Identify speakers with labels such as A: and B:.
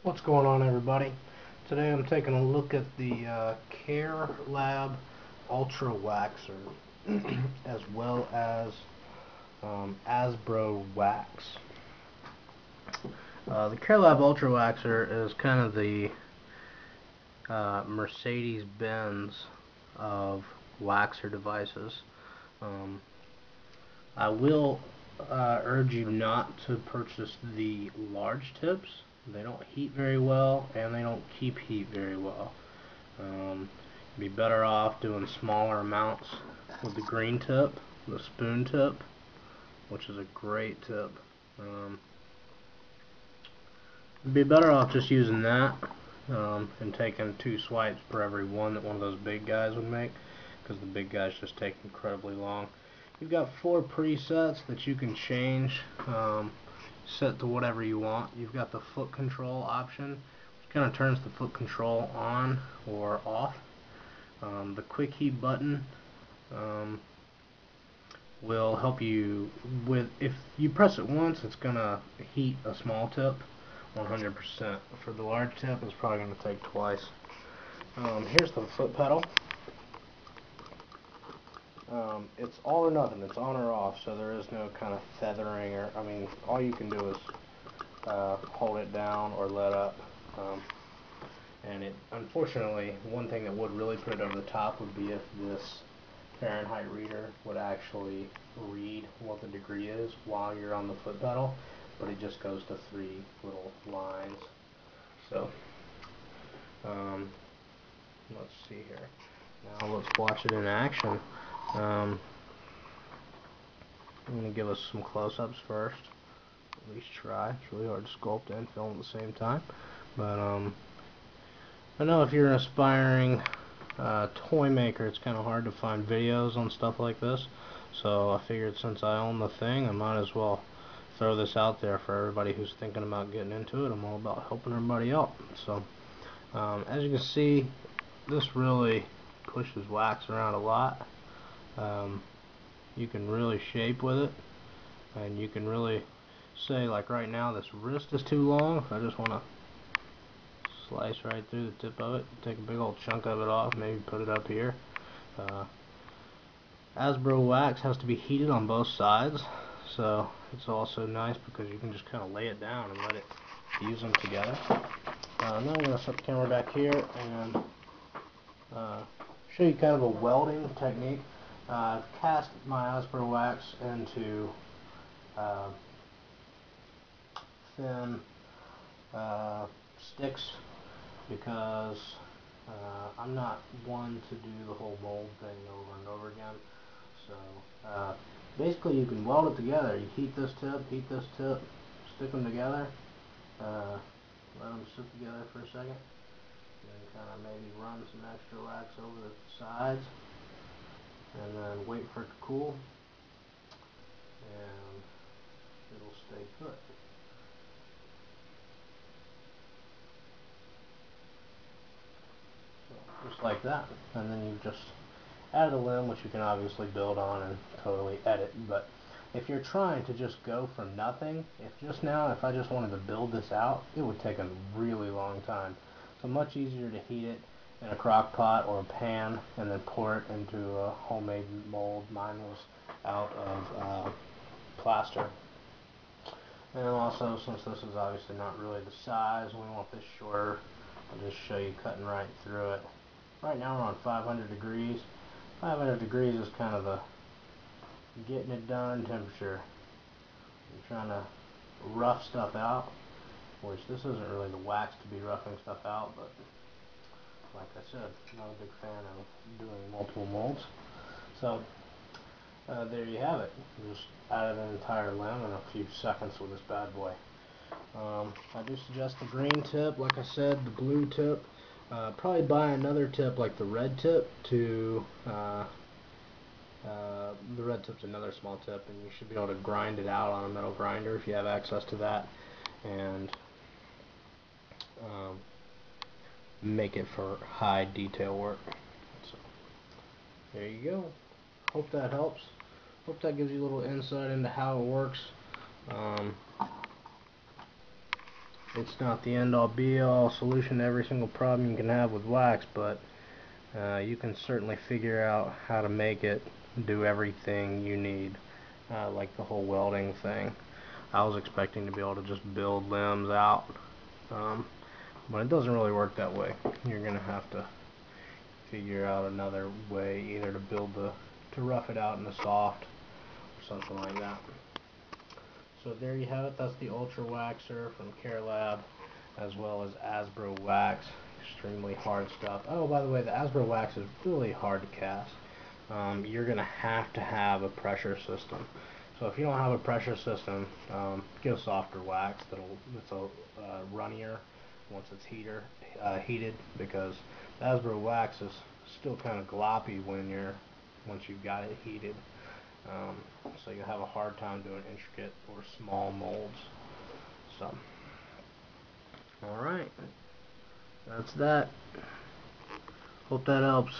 A: What's going on, everybody? Today I'm taking a look at the Care Lab Ultra Waxer as well as Azbro Wax. The Care Lab Ultra Waxer is kind of the Mercedes-Benz of waxer devices. Um, I will urge you not to purchase the large tips. They don't heat very well and they don't keep heat very well. You'd be better off doing smaller amounts with the green tip, the spoon tip, which is a great tip. You'd be better off just using that and taking 2 swipes for every one that one of those big guys would make, because the big guys just take incredibly long. You've got 4 presets that you can change, set to whatever you want. You've got the foot control option, which kind of turns the foot control on or off. The quick heat button will help you with, if you press it once, it's going to heat a small tip 100%. For the large tip, it's probably going to take twice. Here's the foot pedal. It's all or nothing. It's on or off, so there is no kind of feathering, or, I mean, all you can do is hold it down or let up. And it, unfortunately, one thing that would really put it over the top would be if this Fahrenheit reader would actually read what the degree is while you're on the foot pedal, but it just goes to 3 little lines. So, let's see here. Now let's watch it in action. I'm going to give us some close-ups first. At least try. It's really hard to sculpt and film at the same time. But I know if you're an aspiring toy maker, it's kind of hard to find videos on stuff like this. So I figured since I own the thing, I might as well throw this out there for everybody who's thinking about getting into it. I'm all about helping everybody out. So as you can see, this really pushes wax around a lot. You can really shape with it, and you can really say, like right now, this wrist is too long. I just want to slice right through the tip of it, take a big old chunk of it off, maybe put it up here. Azbro Wax has to be heated on both sides, so it's also nice because you can just kind of lay it down and let it fuse them together. Now I'm going to set the camera back here and show you kind of a welding technique. I've cast my Azbro Wax into thin sticks because I'm not one to do the whole mold thing over and over again. So basically you can weld it together. You heat this tip, stick them together, let them sit together for a second, and kind of maybe run some extra wax over the sides, and then wait for it to cool, and it'll stay put. So, just like that. And then you just add a limb, which you can obviously build on and totally edit. But if you're trying to just go from nothing, if I just wanted to build this out, it would take a really long time. So much easier to heat it in a crock pot or a pan and then pour it into a homemade mold. Mine was out of plaster. And also, since this is obviously not really the size, we want this shorter, I'll just show you cutting right through it. Right now we're on 500 degrees. 500 degrees is kind of the getting it done temperature. You're trying to rough stuff out, which this isn't really the wax to be roughing stuff out, but like I said, I'm not a big fan of doing multiple molds. So there you have it. Just added an entire limb in a few seconds with this bad boy. I do suggest the green tip, like I said, the blue tip. Probably buy another tip like the red tip to the red tip's another small tip, and you should be able to grind it out on a metal grinder if you have access to that, and make it for high detail work. So there you go. Hope that helps. Hope that gives you a little insight into how it works. It's not the end all be all solution to every single problem you can have with wax, but you can certainly figure out how to make it do everything you need, like the whole welding thing. I was expecting to be able to just build limbs out, but it doesn't really work that way. You're gonna have to figure out another way, either to rough it out in the soft or something like that. So there you have it. That's the Ultra Waxer from CareLab, as well as Azbro Wax. Extremely hard stuff. Oh, by the way, the Azbro Wax is really hard to cast. You're going to have a pressure system. So if you don't have a pressure system, get a softer wax that's runnier once it's heated, because the Azbro Wax is still kind of gloppy once you've got it heated. So you'll have a hard time doing intricate or small molds. So, alright, that's that. Hope that helps.